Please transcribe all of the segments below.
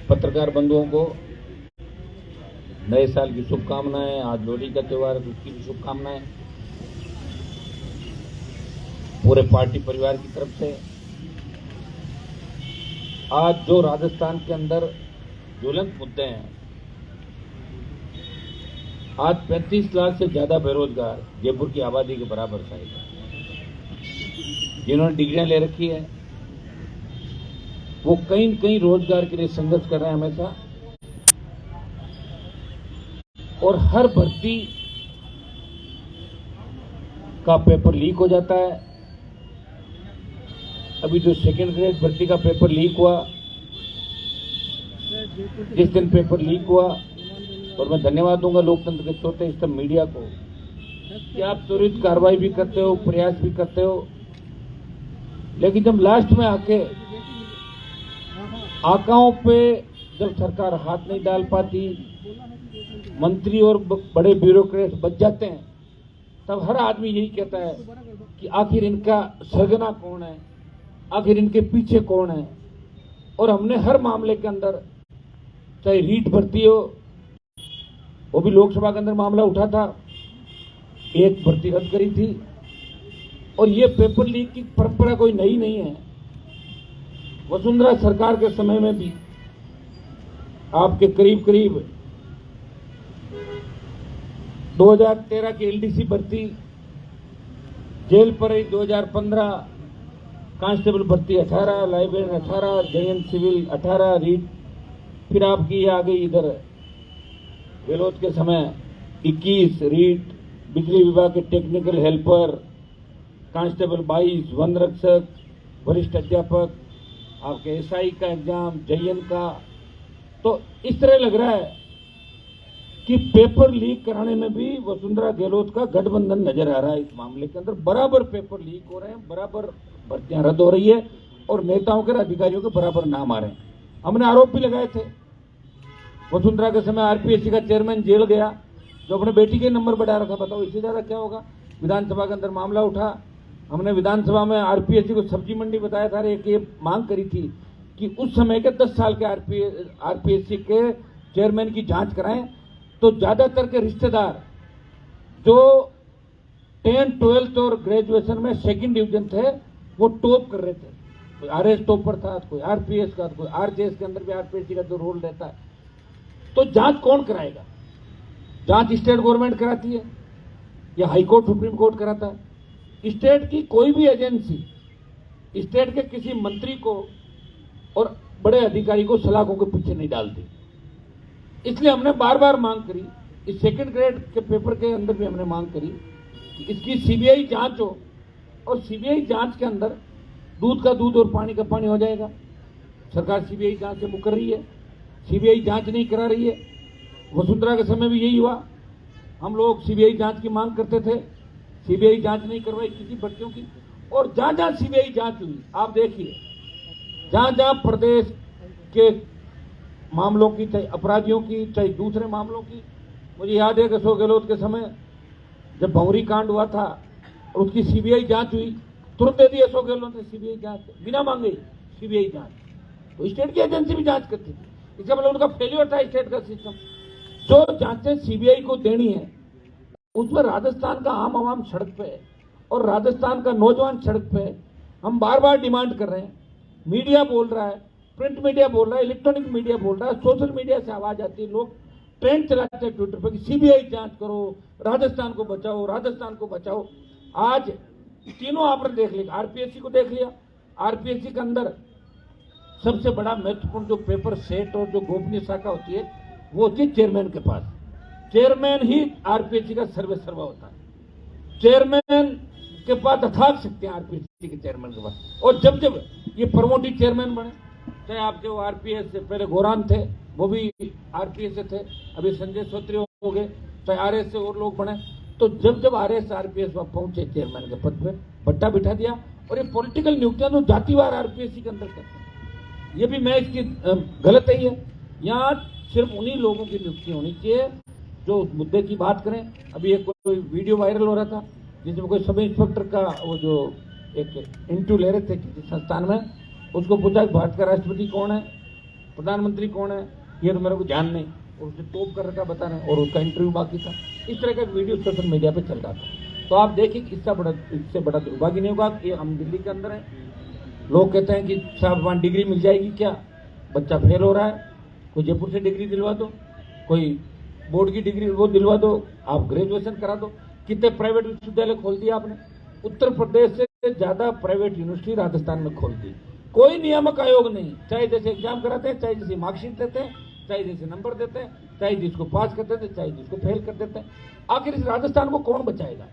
पत्रकार बंधुओं को नए साल की शुभकामनाएं। आज लोहड़ी का त्योहार है, उसकी भी शुभकामनाएं पूरे पार्टी परिवार की तरफ से। आज जो राजस्थान के अंदर ज्वलंत मुद्दे हैं, आज 35 लाख से ज्यादा बेरोजगार, जयपुर की आबादी के बराबर शायद, जिन्होंने डिग्रियां ले रखी है, वो कहीं न कहीं रोजगार के लिए संघर्ष कर रहे हैं हमेशा। और हर भर्ती का पेपर लीक हो जाता है। अभी जो सेकेंड ग्रेड भर्ती का पेपर लीक हुआ, जिस दिन पेपर लीक हुआ, और मैं धन्यवाद दूंगा लोकतंत्र के चौथे स्तंभ मीडिया को कि आप त्वरित कार्रवाई भी करते हो, प्रयास भी करते हो, लेकिन जब लास्ट में आके आंकड़ों पे जब सरकार हाथ नहीं डाल पाती, मंत्री और बड़े ब्यूरोक्रेट बच जाते हैं, तब हर आदमी यही कहता है कि आखिर इनका सरगना कौन है, आखिर इनके पीछे कौन है। और हमने हर मामले के अंदर, चाहे रीट भर्ती हो, वो भी लोकसभा के अंदर मामला उठा था, एक भर्ती रद्द करी थी। और ये पेपर लीक की परंपरा कोई नई नहीं है। वसुंधरा सरकार के समय में भी आपके करीब करीब 2013 की एलडीसी भर्ती, जेल पर ही 2015, कांस्टेबल भर्ती 18, लाइब्रेरियन 18, जयन सिविल 18, रीट, फिर आपकी आ गई इधर गहलोत के समय 21 रीट, बिजली विभाग के टेक्निकल हेल्पर, कांस्टेबल 22, वन रक्षक, वरिष्ठ अध्यापक, आपके एसआई का एग्जाम, जयन का। तो इस तरह लग रहा है कि पेपर लीक कराने में भी वसुंधरा गहलोत का गठबंधन नजर आ रहा है। इस मामले के अंदर बराबर पेपर लीक हो रहे हैं, बराबर भर्तियां रद्द हो रही है, और नेताओं के अधिकारियों के बराबर नाम आ रहे हैं। हमने आरोप भी लगाए थे, वसुंधरा के समय आरपीएससी का चेयरमैन जेल गया, जो अपने बेटी के नंबर बढ़ा रखा। बताओ इससे ज्यादा क्या होगा। विधानसभा के अंदर मामला उठा, हमने विधानसभा में आरपीएससी को सब्जी मंडी बताया था, एक ये मांग करी थी कि उस समय के 10 साल के आरपीएससी के चेयरमैन की जांच कराएं। तो ज्यादातर के रिश्तेदार जो 10, 12 और ग्रेजुएशन में सेकंड डिवीजन थे, वो टॉप कर रहे थे। कोई आरएस टॉपर था, कोई आरपीएस का, कोई आरजेएस के अंदर भी आरपीएससी का जो रोल रहता है। तो जांच कौन कराएगा? जांच स्टेट गवर्नमेंट कराती है या हाईकोर्ट, सुप्रीम कोर्ट कराता है? स्टेट की कोई भी एजेंसी स्टेट के किसी मंत्री को और बड़े अधिकारी को सलाखों के पीछे नहीं डालती। इसलिए हमने बार बार मांग करी, इस सेकंड ग्रेड के पेपर के अंदर भी हमने मांग करी कि इसकी सीबीआई जांच हो, और सीबीआई जांच के अंदर दूध का दूध और पानी का पानी हो जाएगा। सरकार सीबीआई जांच से मुकर रही है, सीबीआई जांच नहीं करा रही है। वसुंधरा के समय भी यही हुआ, हम लोग सीबीआई जांच की मांग करते थे, सीबीआई जांच नहीं करवाई किसी भर्तियों की। और जहां जहां सीबीआई जांच हुई, आप देखिए, जहां जहां प्रदेश के मामलों की, चाहे अपराधियों की, चाहे दूसरे मामलों की। मुझे याद है कि अशोक गहलोत के समय जब भंवरी कांड हुआ था और उसकी सीबीआई जांच हुई, तुरंत दे दी अशोक गहलोत ने सीबीआई जांच, बिना मांगे सीबीआई जांच। तो स्टेट की एजेंसी भी जांच करती थी, इसका मतलब उनका फेल्योर था स्टेट का सिस्टम। जो जांचें सीबीआई को देनी है, उसमें राजस्थान का आम आवाम सड़क पे है और राजस्थान का नौजवान सड़क पे है। हम बार बार डिमांड कर रहे हैं, मीडिया बोल रहा है, प्रिंट मीडिया बोल रहा है, इलेक्ट्रॉनिक मीडिया बोल रहा है, सोशल मीडिया से आवाज आती है, लोग ट्रेंड चलाते हैं ट्विटर पर कि सीबीआई जांच करो, राजस्थान को बचाओ, राजस्थान को बचाओ। आज तीनों आपने देख लिया, आरपीएससी को देख लिया। आरपीएससी के अंदर सबसे बड़ा महत्वपूर्ण जो पेपर सेट और जो गोपनीय शाखा होती है, वो होती है चेयरमैन के पास। चेयरमैन ही आरपीएससी का सर्वे सर्वा होता है। चेयरमैन के पास अथाक शक्तियां आरपीएससी के चेयरमैन के पास। और जब जब ये प्रमोटेड चेयरमैन बने, चाहे आपके वो आरपीएस से पहले गौरान थे, वो भी आरपीएस से थे, अभी संजय सोत्री हो गए, चाहे आरएस से और लोग बने, तो जब जब आरएस आरपीएस वहां पहुंचे चेयरमैन के पद पे, पट्टा बिठा दिया। और ये पॉलिटिकल नियुक्तियां तो जातिवार आरपीएससी के अंदर करते हैं, ये भी मैं इसकी गलत ही है। यहाँ सिर्फ उन्हीं लोगों की नियुक्ति होनी चाहिए जो उस मुद्दे की बात करें। अभी एक कोई वीडियो वायरल हो रहा था जिसमें कोई सब इंस्पेक्टर का वो जो एक इंटरव्यू ले रहे थे किसी संस्थान में, उसको पूछा कि भारत का राष्ट्रपति कौन है, प्रधानमंत्री कौन है ये तो मेरे को ध्यान नहीं, और उसने टॉप कर रखा बता रहे, और उसका इंटरव्यू बाकी था। इस तरह का वीडियो सोशल मीडिया पे चल रहा था। तो आप देखिए इससे बड़ा दुर्भाग्य नहीं होगा कि हम दिल्ली के अंदर हैं, लोग कहते हैं कि साहब वहाँ डिग्री मिल जाएगी क्या, बच्चा फेल हो रहा है, कोई जयपुर से डिग्री दिलवा दो, कोई बोर्ड की डिग्री वो दिलवा दो, आप ग्रेजुएशन करा दो। कितने प्राइवेट विश्वविद्यालय खोल दिया आपने, उत्तर प्रदेश से ज्यादा प्राइवेट यूनिवर्सिटी राजस्थान में खोल दी। कोई नियामक आयोग नहीं, चाहे जैसे एग्जाम कराते हैं, चाहे जैसे मार्कशीट देते हैं, चाहे जैसे नंबर देते हैं, चाहे जिसको पास कर देते हैं, चाहे जिसको फेल कर देते हैं। आखिर इस राजस्थान को कौन बचाएगा?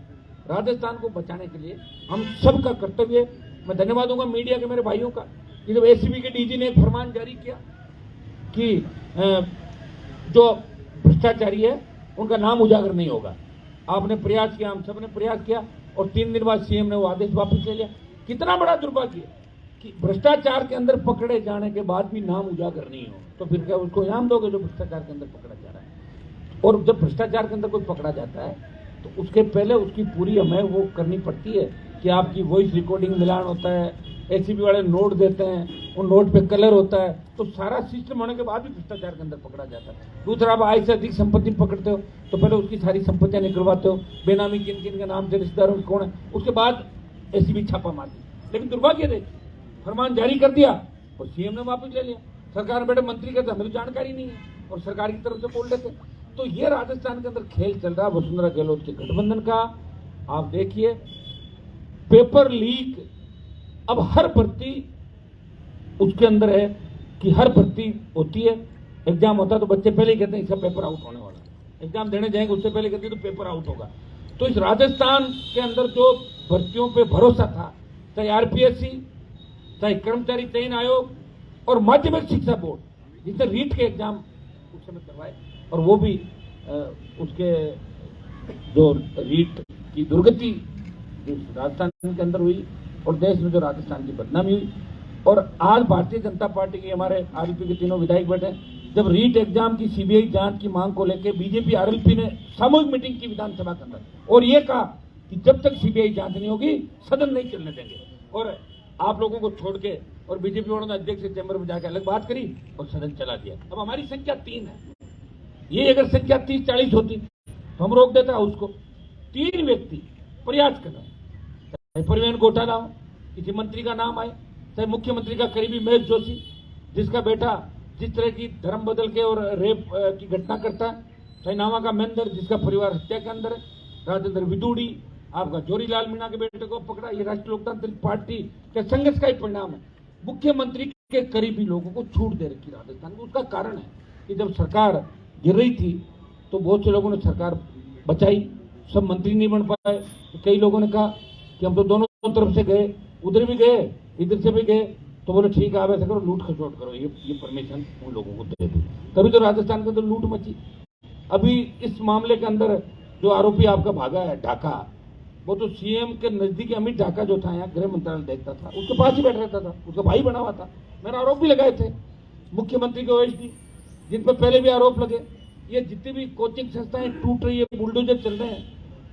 राजस्थान को बचाने के लिए हम सबका कर्तव्य है। मैं धन्यवाद दूंगा मीडिया के मेरे भाइयों का कि जब एसीबी के डीजी ने एक फरमान जारी किया कि जो भ्रष्टाचारी है उनका नाम उजागर नहीं होगा। आपने प्रयास किया, हम सब ने प्रयास किया, और 3 दिन बाद सीएम ने वो आदेश वापस ले लिया। कितना बड़ा दुर्भाग्य कि भ्रष्टाचार के अंदर पकड़े जाने के बाद भी नाम उजागर नहीं हो, तो फिर क्या उसको इनाम दोगे जो भ्रष्टाचार के अंदर पकड़ा जा रहा है? और जब भ्रष्टाचार के अंदर कोई पकड़ा जाता है तो उसके पहले उसकी पूरी हमें वो करनी पड़ती है कि आपकी वॉइस रिकॉर्डिंग मिलान होता है, एसीबी वाले नोट देते हैं, उन नोट पे कलर होता है, तो सारा सिस्टम होने के बाद भी भ्रष्टाचार के अंदर पकड़ा जाता है। दूसरा, आप आय से अधिक संपत्ति पकड़ते हो तो पहले उसकी सारी संपत्तियां निकलवाते हो, बेनामी किन किन के नाम से, रिश्तेदारों की कौन है, उसके बाद एसीबी छापा मारती। लेकिन दुर्भाग्य देखिए, फरमान जारी कर दिया और सीएम ने वापस ले लिया। सरकार बैठे मंत्री कहते हमें तो जानकारी नहीं है, और सरकार की तरफ से बोल देते। तो ये राजस्थान के अंदर खेल चल रहा है वसुंधरा गहलोत के गठबंधन का। आप देखिए, पेपर लीक, अब हर भर्ती उसके अंदर है कि हर भर्ती होती है, एग्जाम होता है तो बच्चे पहले ही कहते हैं इसका पेपर आउट होने वाला है, एग्जाम देने जाएंगे उससे पहले कहते हैं तो पेपर आउट होगा। तो इस राजस्थान के अंदर जो भर्तियों पे भरोसा था, चाहे आरपीएससी, चाहे कर्मचारी चयन आयोग और माध्यमिक शिक्षा बोर्ड, जिसने रीट के एग्जाम उस समय करवाए, और वो भी उसके जो रीट की दुर्गति जो राजस्थान के अंदर हुई और देश में जो राजस्थान की बदनामी हुई। और आज भारतीय जनता पार्टी के हमारे आरएलपी के तीनों विधायक बैठे, जब रीट एग्जाम की सीबीआई जांच की मांग को लेकर बीजेपी आरएलपी ने सामूहिक मीटिंग की विधानसभा के अंदर, और ये कहा कि जब तक सीबीआई जांच नहीं होगी सदन नहीं चलने देंगे। और आप लोगों को छोड़ के और बीजेपी वालों ने अध्यक्ष से चैम्बर में जाकर अलग बात करी और सदन चला दिया। अब हमारी संख्या 3 है, ये अगर संख्या 30-40 होती तो हम रोक देता उसको। 3 व्यक्ति प्रयास कर रहे हैं, चाहे परिवहन घोटाला हो, किसी मंत्री का नाम आए, चाहे मुख्यमंत्री का करीबी महेश जोशी जिसका बेटा जिस तरह की धर्म बदल के और रेप की घटना करता है, चाहे नावा का महेंद्र जिसका परिवार हत्या के अंदर है, राजेंद्र विदुड़ी, आपका जोरीलाल मीणा के बेटे को पकड़ा, ये राष्ट्रीय लोकतांत्रिक पार्टी के संघर्ष का ही परिणाम है। मुख्यमंत्री के करीबी लोगों को छूट दे रखी राजस्थान में। उसका कारण है कि जब सरकार गिर रही थी तो बहुत से लोगों ने सरकार बचाई, सब मंत्री नहीं बन पाए। तो कई लोगों ने कहा कि हम तो दोनों तरफ से गए, उधर भी गए इधर से भी गए, तो बोले ठीक है आप ऐसा करो, लूट खसोट करो, ये परमिशन उन लोगों को दे दो। तभी तो राजस्थान के अंदर लूट मची। अभी इस मामले के अंदर जो आरोपी आपका भागा है ढाका, वो तो सीएम के नजदीकी अमित ढाका जो था, यहाँ गृह मंत्रालय देखता था, उसके पास ही बैठ रहता था, उसका भाई बना हुआ था। मैंने आरोप भी लगाए थे मुख्यमंत्री के ओएसडी, जिन पर पहले भी आरोप लगे। ये जितनी भी कोचिंग संस्थाएं टूट रही है, बुलडोजर चल रहे हैं,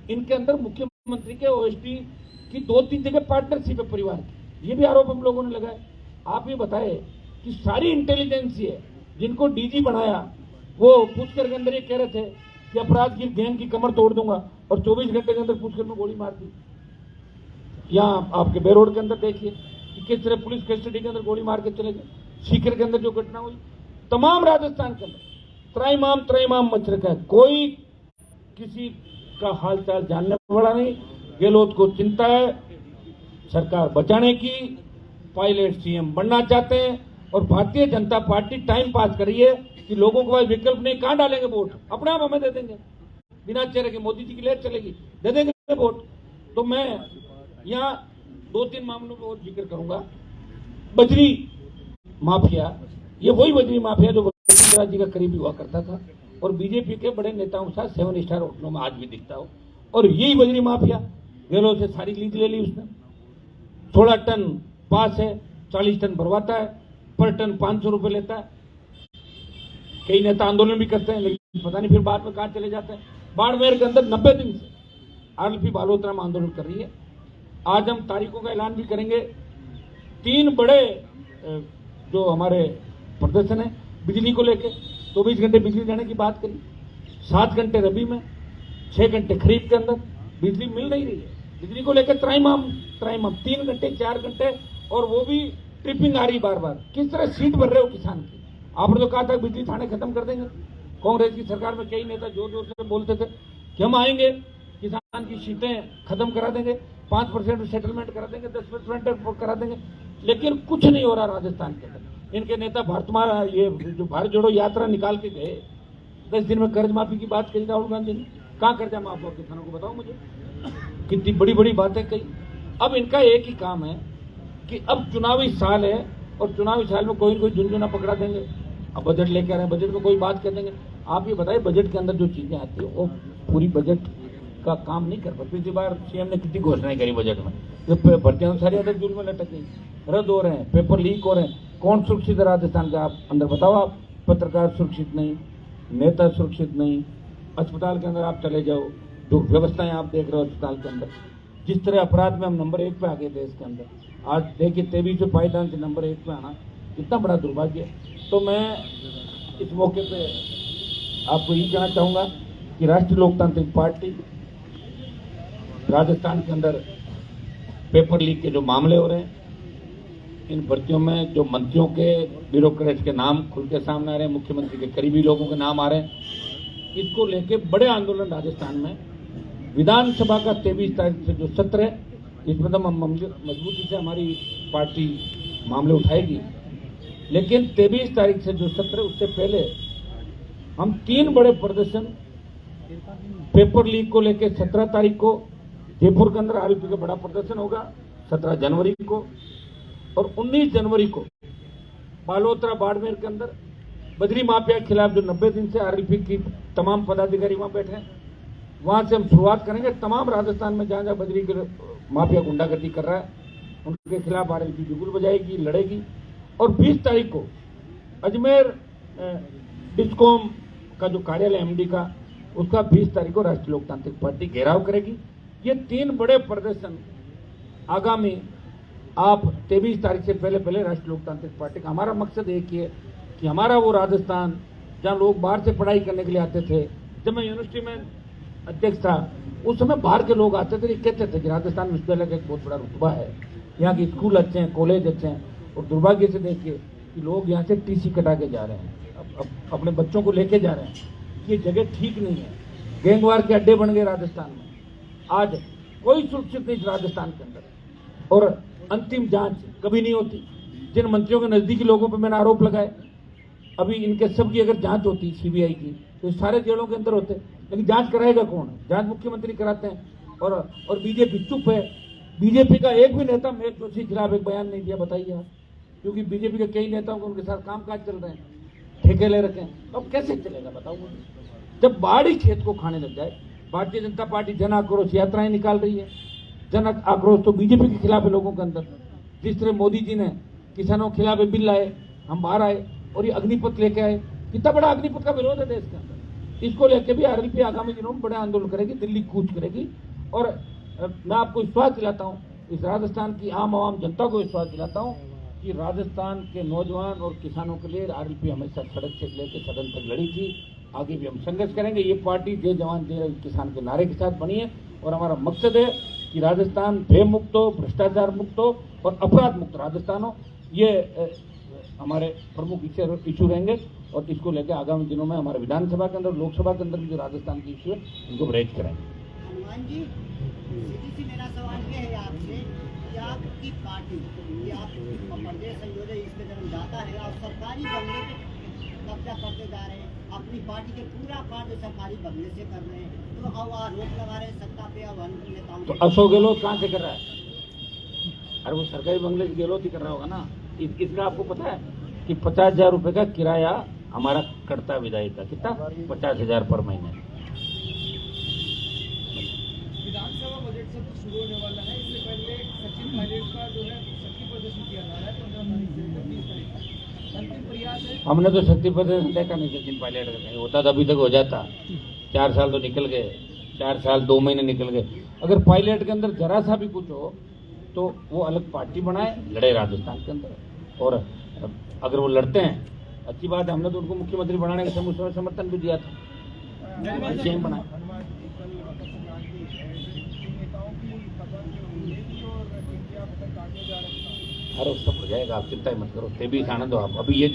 इनके अंदर मुख्यमंत्री के ओएसडी की 2-3 जगह पार्टनरशिप है परिवार की, ये भी आरोप हम लोगों ने लगाए। आप ये बताए कि सारी इंटेलिजेंस है जिनको डीजी बनाया, वो पूछकर के अंदर ये कह रहे थे कि अपराध की गैंग की कमर तोड़ दूंगा, और 24 घंटे के अंदर पूछकर में गोली मार दी। यहाँ आपके बेरोड के अंदर देखिए कि किस तरह पुलिस कस्टडी के अंदर गोली मार के चले गए। सीकर के अंदर जो घटना हुई, तमाम राजस्थान के अंदर त्रैमाम मच रखा है, कोई किसी का हालचाल जानने वाला नहीं। गहलोत को चिंता है सरकार बचाने की, पायलट सीएम बनना चाहते हैं, और Bharatiya Janata party time pass कर रही है कि लोगों के पास विकल्प नहीं, कहां डालेंगे वोट, अपने आप हमें दे देंगे, बिना चेहरे के मोदी जी की लेट चलेगी, दे देंगे वोट। तो मैं यहाँ 2-3 मामलों में और जिक्र करूंगा। बजरी माफिया, ये वही बजरी माफिया जो वसुंधरा जी का करीबी हुआ करता था और बीजेपी के बड़े नेताओं के साथ 7 स्टार होटलों में आज भी दिखता हो, और यही बजरी माफिया गहलोत से सारी लीज ले ली उसने। 16 टन पास है, 40 टन भरवाता है, पर टन 500 रुपए लेता है। कई नेता आंदोलन भी करते हैं, लेकिन पता नहीं फिर बाद में कहां चले जाते हैं। बाड़मेर के अंदर 90 दिन से आरएलपी बालोतरा में आंदोलन कर रही है। आज हम तारीखों का ऐलान भी करेंगे। 3 बड़े जो हमारे प्रदर्शन है बिजली को लेके। 24 घंटे बिजली देने की बात करी, 7 घंटे रबी में, 6 घंटे खरीफ के अंदर बिजली मिल नहीं रही है। बिजली को लेकर त्राइमाम 3 घंटे 4 घंटे, और वो भी ट्रिपिंग आ रही बार बार। किस तरह सीट भर रहे हो किसान की। आपने तो कहा था बिजली थाने खत्म कर देंगे। कांग्रेस की सरकार में कई नेता जोर जोर से बोलते थे कि हम आएंगे, किसान की सीटें खत्म करा देंगे, 5% सेटलमेंट करा देंगे, 10% करा देंगे, लेकिन कुछ नहीं हो रहा राजस्थान के अंदर। इनके नेता ये जो भारत जोड़ो यात्रा निकाल के गए, 10 दिन में कर्ज माफी की बात कही राहुल गांधी ने। कहाँ कर्जा माफ हुआ किसानों को, बताओ मुझे। कितनी बड़ी बड़ी बातें कही। अब इनका एक ही काम है कि अब चुनावी साल है, और चुनावी साल में कोई न कोई झुनझुना पकड़ा देंगे। अब बजट लेकर आ रहे हैं, बजट में कोई बात कर देंगे। आप ये बताइए, बजट के अंदर जो चीजें आती है वो पूरी बजट का काम नहीं कर पाते। पिछली बार सीएम ने कितनी घोषणाएं करी बजट में, जो भर्तियां सारी अदर जुल में लटक गई, रद्द हो रहे हैं, पेपर लीक हो रहे हैं। कौन सुरक्षित है राजस्थान का, आप अंदर बताओ। आप पत्रकार सुरक्षित नहीं, नेता सुरक्षित नहीं। अस्पताल के अंदर आप चले जाओ, जो व्यवस्थाएं आप देख रहे हो अस्पताल के अंदर, जिस तरह अपराध में हम नंबर 1 पे आ गए देश के अंदर, आज देखिए 23 पायदान से नंबर 1 पे आना कितना बड़ा दुर्भाग्य है। तो मैं इस मौके पे आपको ये कहना चाहूंगा कि राष्ट्रीय लोकतांत्रिक पार्टी राजस्थान के अंदर पेपर लीक के जो मामले हो रहे हैं, इन भर्तियों में जो मंत्रियों के, ब्यूरोक्रेट्स के नाम खुल के सामने आ रहे हैं, मुख्यमंत्री के करीबी लोगों के नाम आ रहे हैं, इसको लेके बड़े आंदोलन राजस्थान में। विधानसभा का 23 तारीख से जो सत्र है, इसमें तो मजबूती से हमारी पार्टी मामले उठाएगी, लेकिन 23 तारीख से जो सत्र है उससे पहले हम 3 बड़े प्रदर्शन पेपर लीक को लेकर 17 तारीख को जयपुर के अंदर आरएलपी का बड़ा प्रदर्शन होगा, 17 जनवरी को, और 19 जनवरी को बालोतरा बाड़मेर के अंदर बजरी माफिया के खिलाफ जो 90 दिन से आरएलपी की तमाम पदाधिकारी वहां बैठे हैं, वहां से हम शुरुआत करेंगे। तमाम राजस्थान में जहां जहां बजरी के माफिया गुंडागर्दी कर रहा है उनके खिलाफ आरएलपी बिगुल बजाएगी, लड़ेगी। और 20 तारीख को अजमेर डिस्कॉम का जो कार्यालय एमडी का, उसका 20 तारीख को राष्ट्रीय लोकतांत्रिक पार्टी घेराव करेगी। ये 3 बड़े प्रदर्शन आगामी आप 23 तारीख से पहले पहले राष्ट्रीय लोकतांत्रिक पार्टी का हमारा मकसद एक ही है कि हमारा वो राजस्थान जहाँ लोग बाहर से पढ़ाई करने के लिए आते थे, जब मैं यूनिवर्सिटी में अध्यक्ष था उस समय बाहर के लोग आते थे, कहते थे कि राजस्थान विश्वविद्यालय का एक बहुत बड़ा रुतबा है, यहाँ के स्कूल अच्छे हैं, कॉलेज अच्छे हैं। और दुर्भाग्य से देखिए कि लोग यहाँ से टीसी कटा के जा रहे हैं, अब अपने बच्चों को लेके जा रहे हैं। ये जगह ठीक नहीं है, गैंगवार के अड्डे बन गए राजस्थान में। आज कोई सुरक्षित नहीं राजस्थान के अंदर, और अंतिम जांच कभी नहीं होती। जिन मंत्रियों के नजदीकी लोगों पर मैंने आरोप लगाए, अभी इनके सब की अगर जांच होती सीबीआई की तो सारे जेलों के अंदर होते, लेकिन जांच कराएगा कौन? जांच मुख्यमंत्री कराते हैं। और बीजेपी चुप है। बीजेपी का एक भी नेता मेघ जोशी के खिलाफ एक बयान नहीं दिया, बताइए आप। क्योंकि बीजेपी के कई नेताओं को उनके साथ कामकाज चल रहे हैं, ठेके ले रखे हैं। अब कैसे चलेगा बताओ मुझे। जब बाड़ी खेत को खाने लग जाए, भारतीय जनता पार्टी जन आक्रोश यात्राएं निकाल रही है। जन आक्रोश तो बीजेपी के खिलाफ है लोगों के अंदर। जिस तरह मोदी जी ने किसानों के खिलाफ बिल लाए, हम बाहर आए और ये अग्निपथ लेके आए। कितना बड़ा अग्निपथ का विरोध है देश के अंदर। इसको लेके भी आरएलपी आगामी दिनों में बड़े आंदोलन करेगी, दिल्ली कूच करेगी। और मैं आपको विश्वास दिलाता हूँ, इस राजस्थान की आम जनता को विश्वास दिलाता हूँ कि राजस्थान के नौजवान और किसानों के लिए आरएलपी हमेशा सड़क से लेकर सदन तक लड़ी थी। आगे भी हम संघर्ष करेंगे। ये पार्टी जय जवान जय किसान के नारे के साथ बनी है, और हमारा मकसद है कि राजस्थान भय मुक्त हो, भ्रष्टाचार मुक्त हो और अपराध मुक्त राजस्थान हो। ये हमारे प्रमुख इशू रहेंगे, और इसको लेकर आगामी दिनों में हमारे विधानसभा के अंदर, लोकसभा के अंदर भी जो राजस्थान की इशू है उनको रेज करेंगे। हनुमान जी, सीधी सी मेरा सवाल ये है आपसे कि आपकी पार्टी, ये आप प्रदेश संयोजक इसके जन्मदाता है, और सरकारी बंगले पे कब्जा करते जा रहे हैं। अपनी पार्टी के पूरा कार्य सरकारी बंगले से कर रहे हैं, तो अब आरोप लगा रहे हैं सत्ता पे अब नेताओं। तो अशोक गहलोत कहाँ से कर रहा है? अरे वो सरकारी बंगले से गहलोत ही कर रहा होगा ना। इसका आपको पता है कि 50,000 रुपए का किराया हमारा कटता विधायक का, कितना? 50,000 पर महीने। विधानसभा बजट सत्र शुरू होने वाला है, इससे पहले सचिन पायलट का जो है शक्ति प्रदर्शन किया जा रहा है 15 तारीख से 30 तारीख तक। अंतिम प्रयास है। हमने तो शक्ति प्रदर्शन देखा नहीं सचिन पायलट का, कहीं होता तो अभी तक हो जाता। 4 साल तो निकल गए, 4 साल 2 महीने निकल गए। अगर पायलट के अंदर जरा सा भी कुछ हो तो वो अलग पार्टी बनाए, लड़े राजस्थान के अंदर। और अगर वो लड़ते हैं अच्छी बात है, हमने तो उनको मुख्यमंत्री बनाने के समय उसमें समर्थन भी दिया था, सीएम बनाया। अरे सब हो जाएगा, आप चिंता मत करो, तेबीस आने दो आप। अभी ये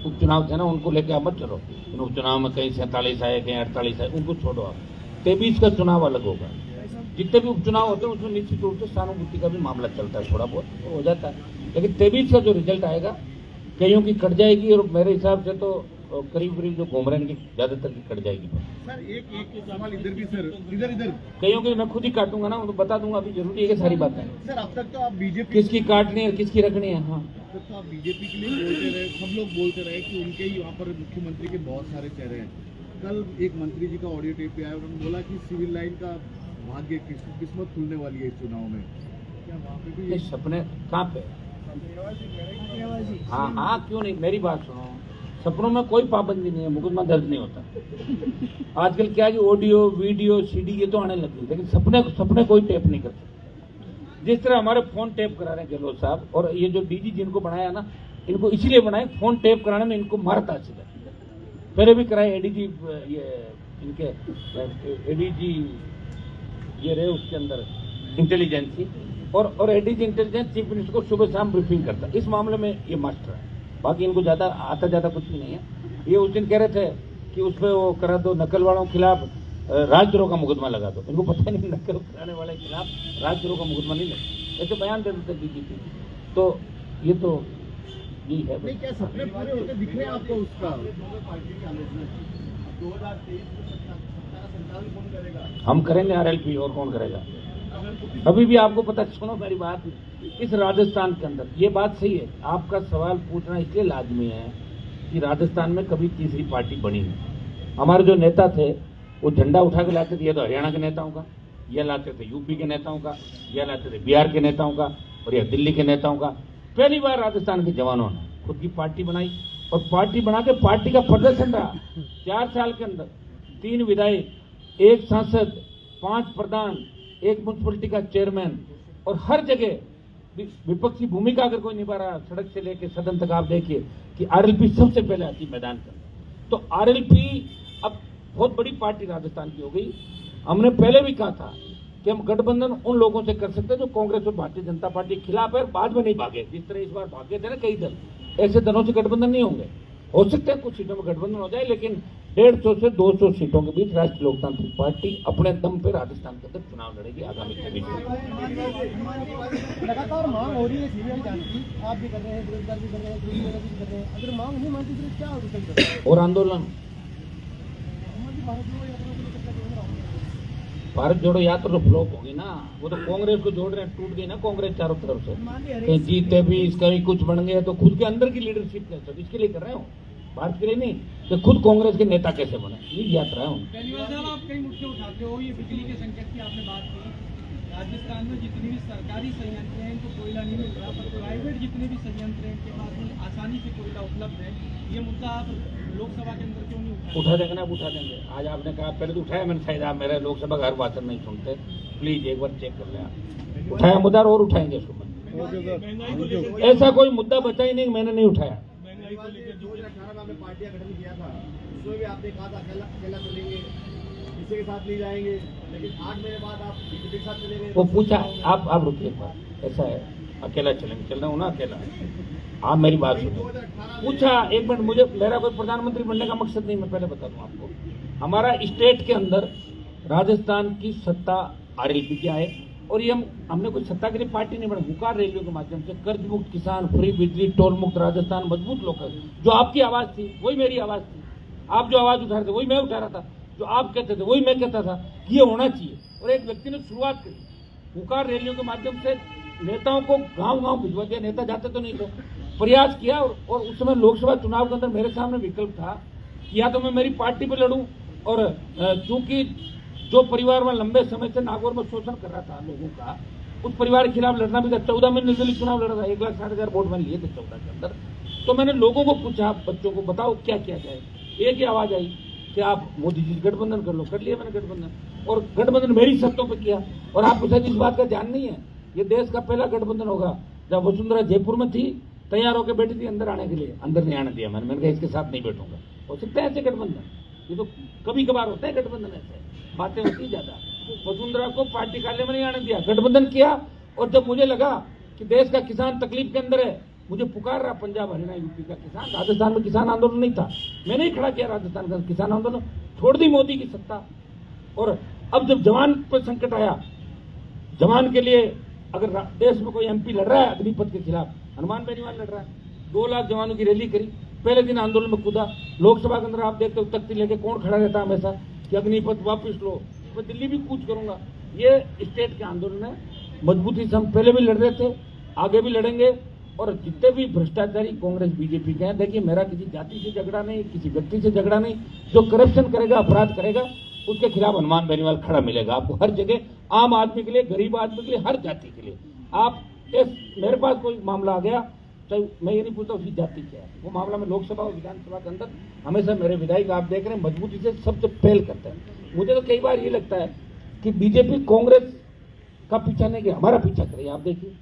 उपचुनाव थे ना, उनको लेके आप मत चलो। इन उपचुनाव में कहीं 47 आए, कहीं 48 आए, उनको छोड़ो आप। 23 का चुनाव अलग होगा। जितने भी उपचुनाव होते हैं उसमें निश्चित रूप से सहानुभूति का भी मामला चलता है, थोड़ा बहुत हो जाता है, लेकिन 23 का जो रिजल्ट आएगा कईयों की कट जाएगी, और मेरे हिसाब से तो करीब करीब जो घूम रहे हैं इनकी ज्यादातर की कट जाएगी। सर एक सवाल इधर भी सर, इधर कईयों की मैं खुद ही काटूंगा ना, उनको बता दूंगा, अभी जरूरी है कि सारी बातें। सर अब तक तो आप बीजेपी किसकी काटनी है किसकी रखनी है। हाँ, अब तक तो आप बीजेपी के लिए बोलते रहे, सब लोग बोलते रहे कि उनके ही यहाँ पर मुख्यमंत्री के बहुत सारे चेहरे हैं। कल एक मंत्री जी का ऑडियो टेप पे आया, उन्होंने बोला कि सिविल लाइन का भाग्य किस्मत खुलने वाली है इस चुनाव में। क्या वहाँ पे भी ये सपने कहाँ पे? हाँ, क्यों नहीं, मेरी बात सुनो, सपनों में कोई पाबंदी नहीं है, मुकदमा दर्ज नहीं होता। आजकल क्या है कि ऑडियो वीडियो सीडी ये तो आने लगी, लेकिन सपने कोई टेप नहीं करते। जिस तरह हमारे फोन टेप करा रहे हैं गहलोत साहब, और ये जो डीजी जिनको बनाया ना, इनको इसीलिए बनाए, फोन टेप कराने में इनको मारता सीधा। पहले भी कराए एडीजी, ये इनके एडीजी ये रहे उसके अंदर इंटेलिजेंसी, और एडीजी इंटेलिजेंस चीफ मिनिस्टर को सुबह शाम ब्रीफिंग करता। इस मामले में ये मास्टर है, बाकी इनको ज्यादा आता ज्यादा कुछ भी नहीं है। ये उस दिन कह रहे थे कि उस पर वो करा दो, नकल वालों के खिलाफ राजद्रोह का मुकदमा लगा दो। इनको पता नहीं नकल कराने वाले के खिलाफ राजद्रोह का मुकदमा नहीं लगा, ऐसे बयान दे देते डीजीपी। तो ये तो यही है। नहीं, क्या सपने पूरे होते दिख रहे हैं आपको उसका? हम करेंगे आरएलपी, और कौन करेगा? अभी भी आपको पता, सुनो मेरी बात, इस राजस्थान के अंदर ये बात सही है, आपका सवाल पूछना इसलिए लाजमी है कि राजस्थान में कभी तीसरी पार्टी बनी नहीं। हमारे जो नेता थे वो झंडा उठा के लाते थे, ये तो हरियाणा के नेताओं का, ये लाते थे यूपी के नेताओं का, ये लाते थे बिहार के नेताओं का, और यह दिल्ली के नेताओं का। पहली बार राजस्थान के जवानों ने खुद की पार्टी बनाई, और पार्टी बना के पार्टी का प्रदर्शन रहा। 4 साल के अंदर 3 विधायक, 1 सांसद, 5 प्रधान, 1 म्युनिसिपलिटी का चेयरमैन, और हर जगह विपक्षी भूमिका अगर कोई निभा रहा, सड़क से लेकर सदन तक आप देखिए कि आरएलपी सबसे पहले आती मैदान का। तो आरएलपी अब बहुत बड़ी पार्टी राजस्थान की हो गई। हमने पहले भी कहा था कि हम गठबंधन उन लोगों से कर सकते हैं जो कांग्रेस और भारतीय जनता पार्टी के खिलाफ है, बाद में नहीं भागे। जिस तरह इस बार भागे थे ना कई दल, ऐसे दलों से गठबंधन नहीं होंगे। हो सकता है कुछ सीटों में गठबंधन हो जाए, लेकिन 150 से 200 सीटों के बीच राष्ट्रीय लोकतांत्रिक पार्टी अपने दम पे राजस्थान के अंदर चुनाव लड़ेगी आगामी 23 में। लगातार मांग हो रही है सीबीआई जांच की, आप भी कर रहे हैं, बेरोजगार भी कर रहे हैं, भी कर रहे हैं। अगर मांग नहीं मानती तो क्या होगा? और आंदोलन, भारत जोड़ो यात्रा तो फ्लॉप होगी ना, वो तो कांग्रेस को जोड़ रहे हैं, टूट गई ना कांग्रेस चारों तरफ से, कहीं जीते भी, इसका भी कुछ बन गया, तो खुद के अंदर की लीडरशिप कैसे, इसके लिए कर रहे हो, भारत के लिए नहीं, तो खुद कांग्रेस के नेता कैसे बने, ये यात्रा है उनकी। केजरीवाल साहब, आप कई मुद्दे उठाते हो, ये बिजली के संकट की आपने बात की। राजस्थान में जितनी भी सरकारी संयंत्र हैं इनको कोयला नहीं मिल रहा, पर प्राइवेट जितने भी संयंत्र हैं इनके पास में आसानी से कोयला उपलब्ध है। ये मुद्दा आप लोकसभा के अंदर क्यों नहीं उठा देंगे ना? उठा देंगे। आज आपने कहा, पहले तो उठाया मैंने, शायद आप मेरे लोकसभा का हर भाषण नहीं सुनते, प्लीज एक बार चेक कर ले आप। उठाया मुद्दा और उठाएंगे इसको, ऐसा कोई मुद्दा बचा ही नहीं मैंने नहीं उठाया। महंगाई को लेकर 2018 में आपने पार्टियां गठन किया था, उसमें भी आपने कहा था अकेला चलेंगे, किसी के साथ नहीं जाएंगे, लेकिन 8 महीने बाद आप बीजेपी के साथ चले गए। वो पूछा, आप रुकिए एक बार, ऐसा है अकेला चलेंगे, चल रहा हूँ ना अकेला, आप मेरी बात सुनो। पूछा एक मिनट, मुझे मेरा कोई प्रधानमंत्री बनने का मकसद नहीं, मैं पहले बता दूं आपको। हमारा स्टेट के अंदर राजस्थान की सत्ता आरएलपी की आए, और ये हमने कोई सत्ता के लिए पार्टी नहीं बनाई। हुकार रैलियों के माध्यम से कर्ज मुक्त किसान, फ्री बिजली, टोल मुक्त राजस्थान, मजबूत लोकल, जो आपकी आवाज थी वही मेरी आवाज थी। आप जो आवाज उठा रहे थे वही मैं उठा रहा था, जो आप कहते थे वही मैं कहता था कि ये होना चाहिए। और एक व्यक्ति ने शुरुआत करी हुकार रैलियों के माध्यम से, नेताओं को गांव गांव भिजवा दिया, नेता जाते तो नहीं थे, प्रयास किया। और उस समय लोकसभा चुनाव के अंदर मेरे सामने विकल्प था कि या तो मैं मेरी पार्टी पे लड़ूं, और चूंकि जो परिवार में लंबे समय से नागौर में शोषण कर रहा था लोगों का, उस परिवार के खिलाफ लड़ना भी था। 14 में निर्दलीय चुनाव लड़ा था, 1,60,000 वोट मैंने लिए थे 14 के अंदर। तो मैंने लोगों को पूछा, बच्चों को बताओ क्या किया जाए। एक ही आवाज आई कि आप मोदी जी गठबंधन कर लो। कर लिया मैंने गठबंधन, और गठबंधन मेरी शर्तों पर किया। और आपको शायद इस बात का ध्यान नहीं है, ये देश का पहला गठबंधन होगा। जब वसुंधरा जयपुर में थी तैयार होकर बैठी थी अंदर आने के लिए, अंदर नहीं आने दिया मैंने कहा इसके साथ नहीं बैठूंगा। हो सकता है ऐसे गठबंधन, ये तो कभी कभार होता है गठबंधन, ऐसे बातें होती ज्यादा। वसुंधरा को पार्टी कार्यालय में नहीं आने दिया, गठबंधन किया। और जब मुझे लगा कि देश का किसान तकलीफ के अंदर है, मुझे पुकार रहा पंजाब हरियाणा यूपी का किसान, राजस्थान में किसान आंदोलन नहीं था, मैंने ही खड़ा किया राजस्थान का किसान आंदोलन, छोड़ दी मोदी की सत्ता। और अब जब जवान पर संकट आया, जवान के लिए अगर देश में कोई एमपी लड़ रहा है अग्निपथ के खिलाफ, हनुमान बेनीवाल लड़ रहा है, 2 लाख जवानों की रैली करी, पहले दिन आंदोलन में कूदा। लोकसभा के अंदर आप देखते हो तख्ती लेके कौन खड़ा रहता है हमेशा कि अग्निपथ वापस लो, मैं दिल्ली भी कूच करूंगा। ये स्टेट के आंदोलन है, मजबूती से हम पहले भी लड़ रहे थे, आगे भी लड़ेंगे। और जितने भी भ्रष्टाचारी कांग्रेस बीजेपी के हैं, देखिए मेरा किसी जाति से झगड़ा नहीं, किसी व्यक्ति से झगड़ा नहीं, जो करप्शन करेगा, अपराध करेगा, उसके खिलाफ हनुमान बेनीवाल खड़ा मिलेगा आपको हर जगह, आम आदमी के लिए, गरीब आदमी के लिए, हर जाति के लिए। आप मेरे पास कोई मामला आ गया, तो मैं ये नहीं पूछता उसकी जाति क्या है, वो मामला में लोकसभा और विधानसभा के अंदर हमेशा मेरे विधायक आप देख रहे हैं मजबूती से सबसे पहल करते हैं। मुझे तो कई बार ये लगता है कि बीजेपी कांग्रेस का पीछा नहीं किया, हमारा पीछा करिए। आप देखिए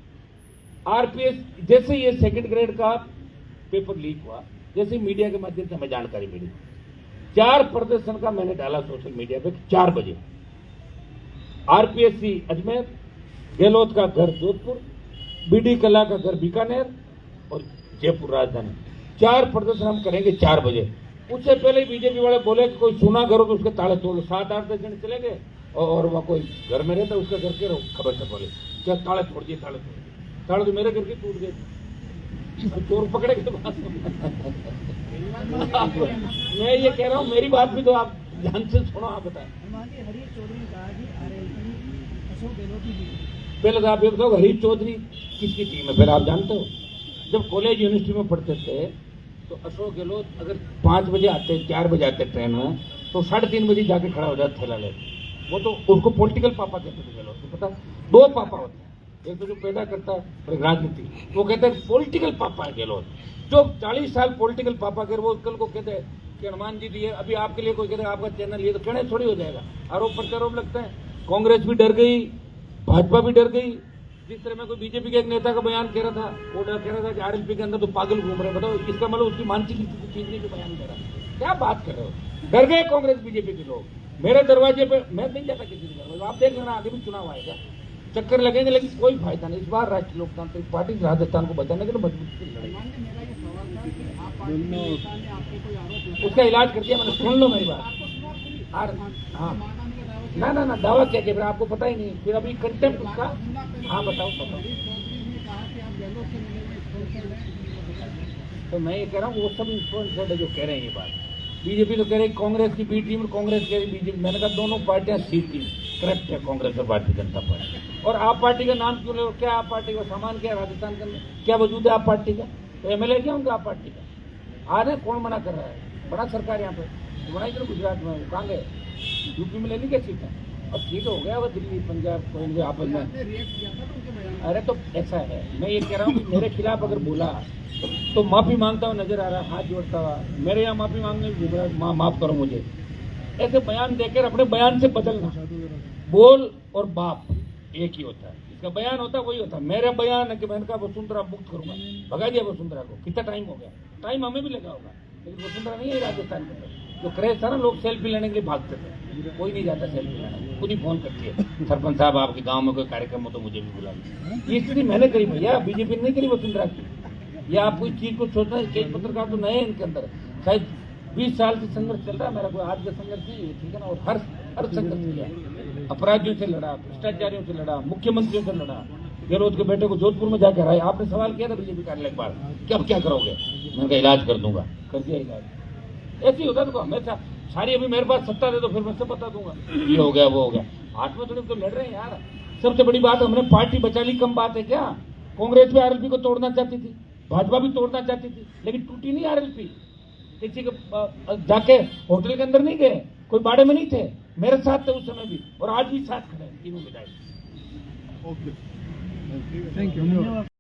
आरपीएस, जैसे ये 2nd ग्रेड का पेपर लीक हुआ, जैसे मीडिया के माध्यम से हमें जानकारी मिली, 4 प्रदर्शन का मैंने डाला सोशल मीडिया पे, 4 बजे आरपीएससी अजमेर, गहलोत का घर जोधपुर, बीडी कला का घर बीकानेर और जयपुर राजधानी, 4 प्रदर्शन हम करेंगे 4 बजे। उससे पहले बीजेपी वाले बोले कि कोई सुना करो तो उसके ताले तोड़ लो। 7-8 जन चले गए और वहाँ कोई घर में रहता उसका घर के खबर से बोले क्या ताले तोड़ दिए, ताले तोड़, ताले तो मेरे घर के टूट गए, चोर पकड़े के बाद। मैं ये कह रहा हूँ, मेरी बात भी तो आप ध्यान से सुनो। आप बताएं, पहले तो आप ये बताओ हरीश चौधरी किसकी टीम है, पहले आप जानते हो? जब कॉलेज यूनिवर्सिटी में पढ़ते थे तो अशोक गहलोत अगर 5 बजे आते, 4 बजे आते ट्रेन में, तो 3:30 बजे जाके खड़ा हो जाता थैला लेकर। वो तो उसको पॉलिटिकल पापा कहते थे गहलोत को, पता 2 पापा होते हैं, एक तो जो पैदा करता है और एक राजनीति, वो कहते हैं पॉलिटिकल पापा है गहलोत। जो 40 साल पॉलिटिकल पापा कर, वो कल को कहते हैं कि हनुमान जी दिए, अभी आपके लिए कोई कहते हैं आपका चैनल ये, तो कहने थोड़ी हो जाएगा, आरोप प्रत्यारोप लगता है। कांग्रेस भी डर गई, भाजपा भी डर गई। जिस तरह में कोई बीजेपी के एक नेता का बयान कह रहा था, वो कह रहा था कि आरएलपी के अंदर तो पागल घूम रहे, बताओ इसका मतलब उसकी मानसिक स्थिति ठीक नहीं जो बयान कर रहा, क्या बात कर रहे हो? डर गए कांग्रेस बीजेपी के लोग। मेरे दरवाजे पे मैं नहीं जाता किसी के दरवाजे, आप देख लेना, आगे भी चुनाव आएगा, चक्कर लगेंगे, लेकिन कोई फायदा नहीं। इस बार राष्ट्रीय लोकतांत्रिक पार्टी राजस्थान को बचाने के लिए मजबूती से लड़ेगी। उसका इलाज कर दिया मैंने, सुन लो मेरी बात। हाँ ना दावा क्या किया, आपको पता ही नहीं, फिर अभी कंटेम्प्ट उसका। हाँ बताओ। तो मैं ये कह रहा हूँ वो सब इन्फ्लुएंसर है जो कह रहे हैं ये बात। बीजेपी तो कह रही कांग्रेस की बी टीम, कांग्रेस कह रही बीजेपी। मैंने कहा दोनों पार्टियां सी टीम करेक्ट है, कांग्रेस और भारतीय जनता पार्टी। और आप पार्टी का नाम क्यों ले? क्या आप पार्टी का सामान क्या राजस्थान के अंदर क्या वजूद है आप पार्टी का? तो एमएलए क्या उनका आप पार्टी का? आ रहे कौन मना कर रहा है? बड़ा सरकार यहाँ पे बनाई करो गुजरात में, कहाँ गए? यूपी में लेनी क्या सीट है? अब ठीक हो गया वो दिल्ली पंजाब कोई आपस में। अरे तो ऐसा है, मैं ये कह रहा हूँ कि मेरे खिलाफ अगर बोला तो माफी मांगता हुआ नजर आ रहा है, हाथ जोड़ता हुआ मेरे यहाँ माफी मांगने की, माफ करो मुझे। ऐसे बयान देकर अपने बयान से बदलना, बोल और बाप एक ही होता है, इसका बयान होता है वही होता है। मेरा बयान है कि मैंने कहा वसुंधरा मुक्त करूंगा, भगा दिया वसुंधरा को। कितना टाइम हो गया? टाइम हमें भी लगा होगा, लेकिन वसुंधरा नहीं है राजस्थान के अंदर। जो क्रेज था ना, लोग सेल्फी लेने के लिए भागते थे, कोई नहीं जाता सेल्फी लेने, खुद ही फोन करती है सरपंच साहब आपके गांव में कोई कार्यक्रम हो तो मुझे भी बुला लीजिए। ये स्थिति मैंने करी भैया, बीजेपी ने नहीं करी वसुंधरा की। या आप कोई चीज को सोचना है, कई पत्रकार तो नए इनके अंदर, शायद 20 साल से संघर्ष चल रहा है मेरा, कोई आज का संघर्ष नहीं है, ठीक है ना। और हर संघर्ष किया, अपराधियों से लड़ा, भ्रष्टाचारियों से लड़ा, मुख्यमंत्रियों से लड़ा। गहलोत के बेटे को जोधपुर में जाकर आए, आपने सवाल किया था बीजेपी कार्यालय के बाद कि अब क्या करोगे? मैंने कहा इलाज कर दूंगा, कर दिया इलाज। ऐसे ही होता तो हमेशा सारी, अभी मेरे पास सत्ता दे तो फिर मैं सब बता दूंगा, ये हो गया वो हो गया। हाथ में थोड़ी तो लड़ रहे हैं यार। सबसे बड़ी बात, हमने पार्टी बचा ली, कम बात है क्या? कांग्रेस भी आरएलपी को तोड़ना चाहती थी, भाजपा भी तोड़ना चाहती थी, लेकिन टूटी नहीं आरएलपी। किसी के जाके होटल के अंदर नहीं गए, कोई बाड़े में नहीं थे, मेरे साथ थे उस समय भी, और आज भी साथ खड़े हैं तीनों विधायक। Okay, thank you.